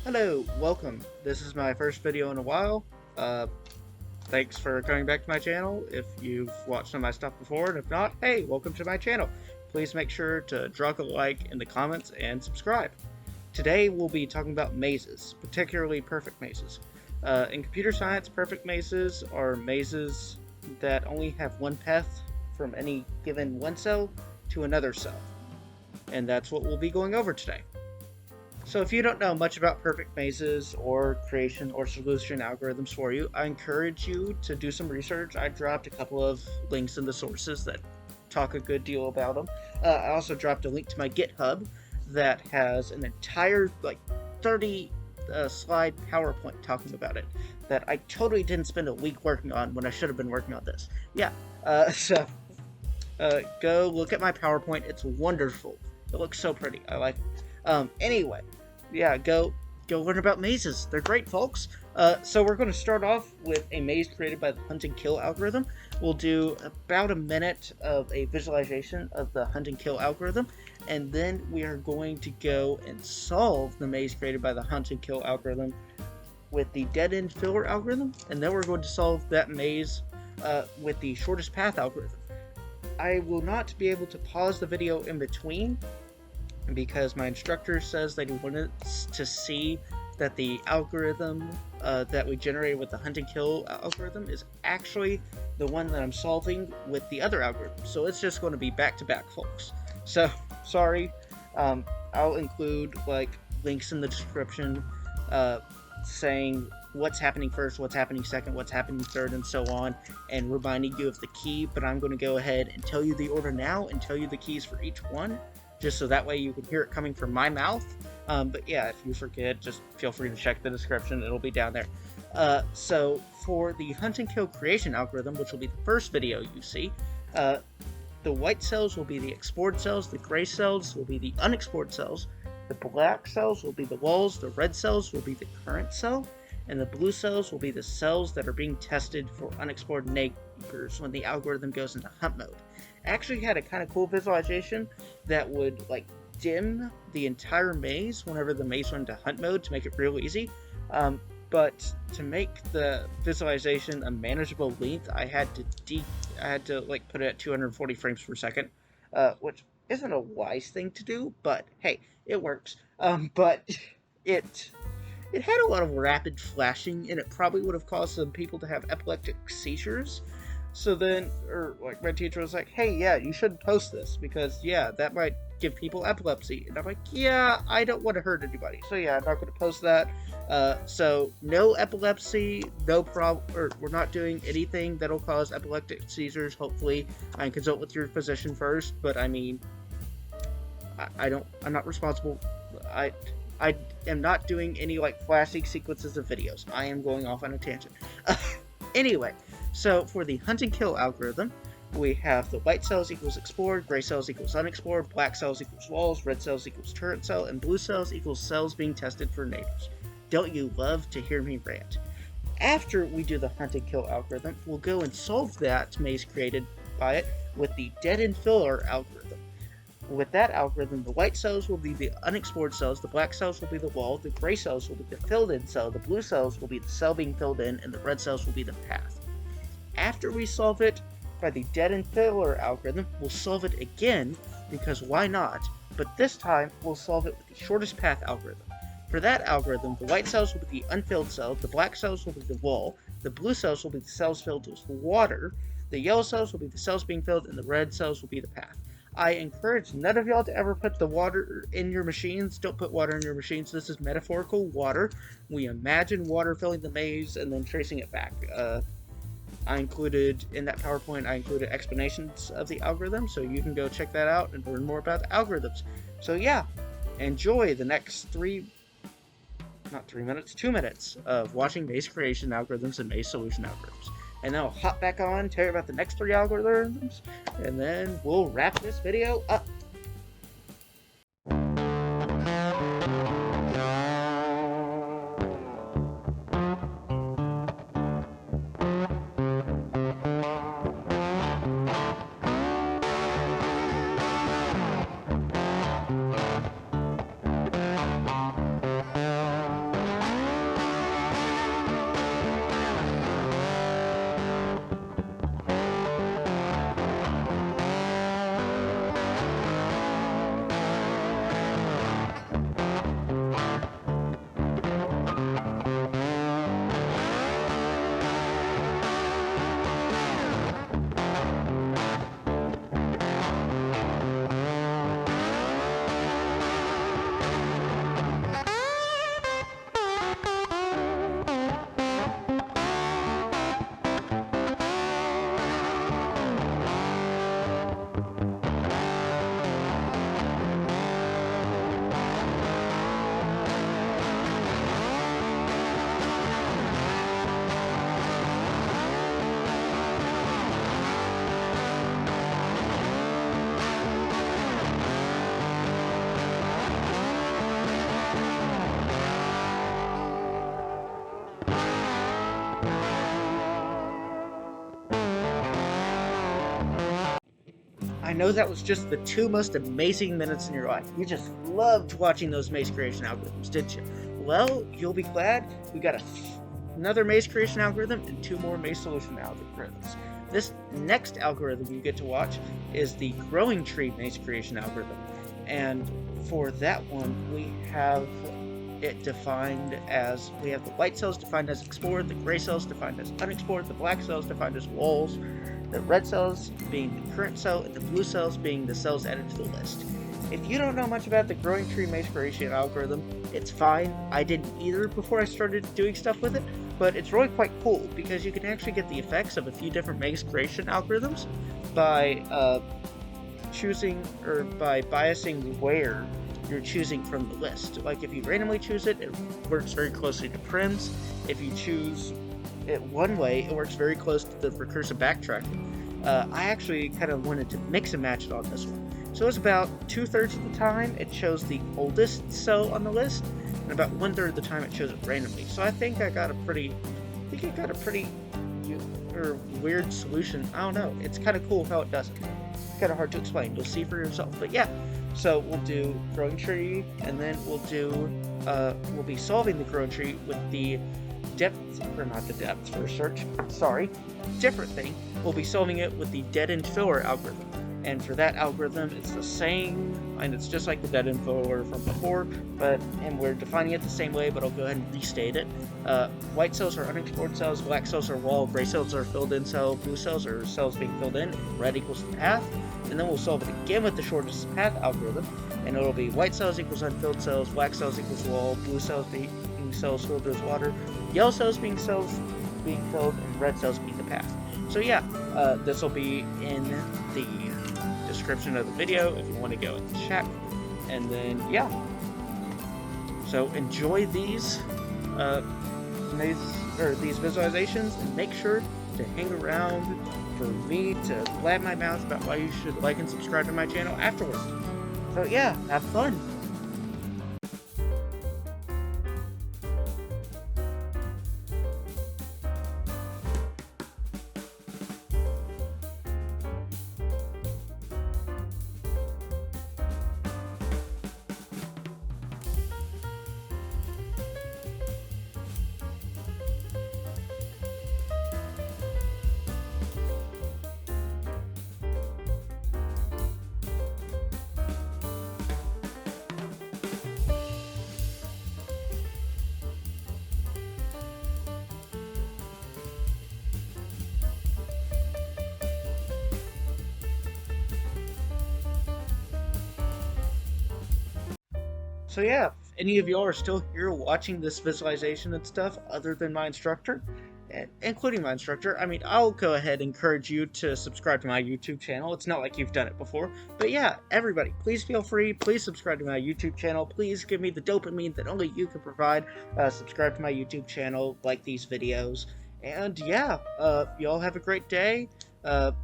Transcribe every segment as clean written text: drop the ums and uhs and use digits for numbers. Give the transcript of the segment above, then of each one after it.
Hello, welcome. This is my first video in a while. Uh, Thanks for coming back to my channel if you've watched some of my stuff before, and if not, hey, welcome to my channel. Please make sure to drop a like in the comments and subscribe. Today we'll be talking about mazes, particularly perfect mazes. In computer science, perfect mazes are mazes that only have one path from any given one cell to another cell, and that's what we'll be going over today. So if you don't know much about perfect mazes or creation or solution algorithms for you, I encourage you to do some research. I dropped a couple of links in the sources that talk a good deal about them. I also dropped a link to my GitHub that has an entire 30 slide PowerPoint talking about it that I totally didn't spend a week working on when I should have been working on this. Yeah, go look at my PowerPoint. It's wonderful. It looks so pretty. I like it. Anyway, yeah, go learn about mazes. They're great, folks. So we're going to start off with a maze created by the hunt and kill algorithm. We'll do about a minute of a visualization of the hunt and kill algorithm, and then we are going to go and solve the maze created by the hunt and kill algorithm with the dead-end filler algorithm, and then we're going to solve that maze with the shortest path algorithm. I will not be able to pause the video in between because my instructor says that he wanted to see that the algorithm that we generated with the hunt and kill algorithm is actually the one that I'm solving with the other algorithm. So it's just going to be back to back, folks. So sorry. I'll include links in the description saying what's happening first, what's happening second, what's happening third, and so on, and reminding you of the key. But I'm going to go ahead and tell you the order now and tell you the keys for each one, just so that way you can hear it coming from my mouth. But yeah, if you forget, just feel free to check the description. It'll be down there. So for the hunt and kill creation algorithm, which will be the first video you see, the white cells will be the explored cells, the gray cells will be the unexplored cells, the black cells will be the walls, the red cells will be the current cell, and the blue cells will be the cells that are being tested for unexplored neighbors when the algorithm goes into hunt mode. I actually had a kind of cool visualization that would dim the entire maze whenever the maze went into hunt mode to make it real easy. But to make the visualization a manageable length, I had to put it at 240 frames per second, which isn't a wise thing to do, but hey, it works. But it had a lot of rapid flashing, and it probably would have caused some people to have epileptic seizures. So then, my teacher was like, hey, yeah, you should post this, because, yeah, that might give people epilepsy. And I'm like, yeah, I don't want to hurt anybody. So, yeah, I'm not going to post that. So, no epilepsy, no problem, or we're not doing anything that'll cause epileptic seizures, hopefully. I can consult with your physician first, but, I mean, I'm not responsible. I am not doing any, flashing sequences of videos. I am going off on a tangent. Anyway, so for the hunt and kill algorithm, we have the white cells equals explored, gray cells equals unexplored, black cells equals walls, red cells equals turret cell, and blue cells equals cells being tested for neighbors. Don't you love to hear me rant? After we do the hunt and kill algorithm, we'll go and solve that maze created by it with the dead-end filler algorithm. With that algorithm, the white cells will be the unexplored cells, the black cells will be the wall, the gray cells will be the filled-in cell, the blue cells will be the cell being filled in, and the red cells will be the path. After we solve it by the dead-end filler algorithm, we'll solve it again, because why not? But this time, we'll solve it with the shortest path algorithm. For that algorithm, the white cells will be the unfilled cells, the black cells will be the wall, the blue cells will be the cells filled with water, the yellow cells will be the cells being filled, and the red cells will be the path. I encourage none of y'all to ever put the water in your machines. Don't put water in your machines. This is metaphorical water. We imagine water filling the maze and then tracing it back. I included in that PowerPoint, I included explanations of the algorithm, so you can go check that out and learn more about the algorithms. So yeah, enjoy the next 2 minutes of watching maze creation algorithms and maze solution algorithms. And then I'll hop back on, tell you about the next 3 algorithms, and then we'll wrap this video up. I know that was just the 2 most amazing minutes in your life. You just loved watching those maze creation algorithms, didn't you? Well, you'll be glad we got another maze creation algorithm and 2 more maze solution algorithms. This next algorithm you get to watch is the growing tree maze creation algorithm. And for that one, we have it defined as, we have the white cells defined as explored, the gray cells defined as unexplored, the black cells defined as walls, the red cells being the current cell, and the blue cells being the cells added to the list. If you don't know much about the growing tree maze creation algorithm, it's fine. I didn't either before I started doing stuff with it, but it's really quite cool because you can actually get the effects of a few different maze creation algorithms by choosing, or by biasing where you're choosing from the list. Like if you randomly choose it, it works very closely to Prim's. If you choose it one way, it works very close to the recursive backtracking. I actually kind of wanted to mix and match it on this one. So it's about 2/3 of the time it shows the oldest cell on the list, and about 1/3 of the time it shows it randomly. So I think I got a pretty weird solution. I don't know. It's kind of cool how it does it. It's kind of hard to explain. You'll see for yourself. But yeah. So we'll do growing tree, and then we'll be solving the growing tree with the different thing. We'll be solving it with the dead end filler algorithm. And for that algorithm, it's the same, and it's just like the dead end filler from before, and we're defining it the same way, but I'll go ahead and restate it. White cells are unexplored cells, black cells are wall, gray cells are filled in cell, blue cells are cells being filled in, red equals the path, and then we'll solve it again with the shortest path algorithm, and it'll be white cells equals unfilled cells, black cells equals wall, blue cells being cells filled with water, yellow cells being cells being filled, and red cells being the path. So yeah, this will be in the description of the video if you want to go and check. And then yeah, so enjoy these these visualizations, and make sure to hang around for me to blab my mouth about why you should like and subscribe to my channel afterwards. So yeah, have fun. So yeah, if any of y'all are still here watching this visualization and stuff other than my instructor, including my instructor, I mean, I'll go ahead and encourage you to subscribe to my YouTube channel. It's not like you've done it before. But yeah, everybody, please feel free. Please subscribe to my YouTube channel. Please give me the dopamine that only you can provide. Subscribe to my YouTube channel, like these videos. And yeah, y'all have a great day.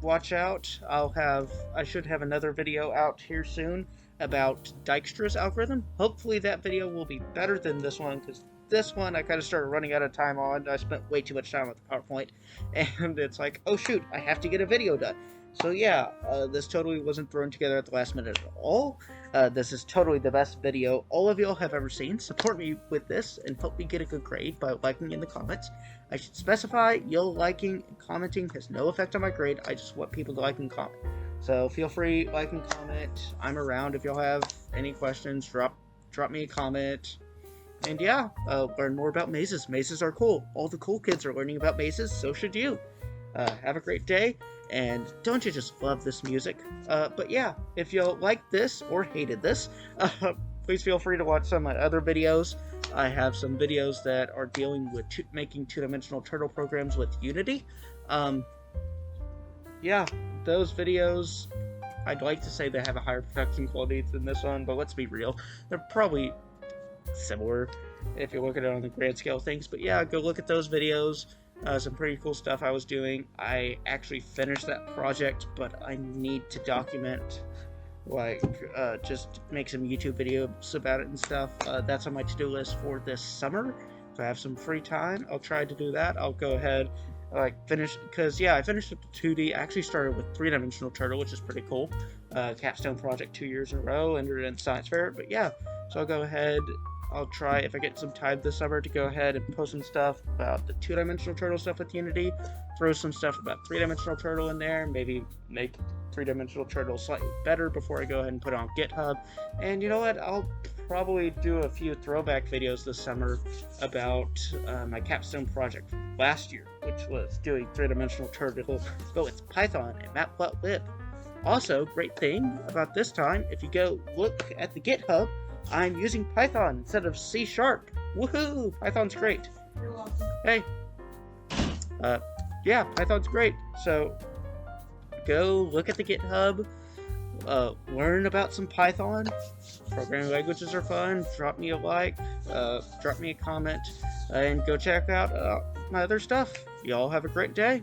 Watch out. I should have another video out here soon about Dijkstra's algorithm. Hopefully that video will be better than this one, because this one I kind of started running out of time on. I spent way too much time with the PowerPoint, and it's like, oh shoot, I have to get a video done. So yeah, this totally wasn't thrown together at the last minute at all. This is totally the best video all of y'all have ever seen. Support me with this and help me get a good grade by liking in the comments. I should specify, y'all liking and commenting has no effect on my grade. I just want people to like and comment. So feel free, like and comment. I'm around if y'all have any questions. Drop me a comment. And yeah, learn more about mazes. Mazes are cool. All the cool kids are learning about mazes, so should you. Have a great day, and don't you just love this music? But yeah, if you like this or hated this, please feel free to watch some of my other videos. I have some videos that are dealing with making two-dimensional turtle programs with Unity. Yeah, those videos, I'd like to say they have a higher production quality than this one, but let's be real. They're probably similar if you look at it on the grand scale of things. But yeah, go look at those videos. Some pretty cool stuff I was doing. I actually finished that project, but I need to document, just make some YouTube videos about it and stuff. That's on my to-do list for this summer. If I have some free time, I'll try to do that. I'll go ahead like finish, because I finished with the 2D. I actually started with 3-dimensional turtle, which is pretty cool. Capstone project 2 years in a row, entered in science fair. But yeah, so I'll go ahead. I'll try, if I get some time this summer, to go ahead and post some stuff about the 2-dimensional turtle stuff with Unity. Throw some stuff about 3-dimensional turtle in there. Maybe make 3-dimensional turtle slightly better before I go ahead and put it on GitHub. And you know what? I'll probably do a few throwback videos this summer about my capstone project from last year, which was doing 3-dimensional turtle, but with Python and Matplotlib. Also, great thing about this time, if you go look at the GitHub, I'm using Python instead of C#. Woohoo! Python's great. You're welcome. Hey. Yeah, Python's great. So, go look at the GitHub, learn about some Python. Programming languages are fun. Drop me a like, drop me a comment, and go check out my other stuff. Y'all have a great day.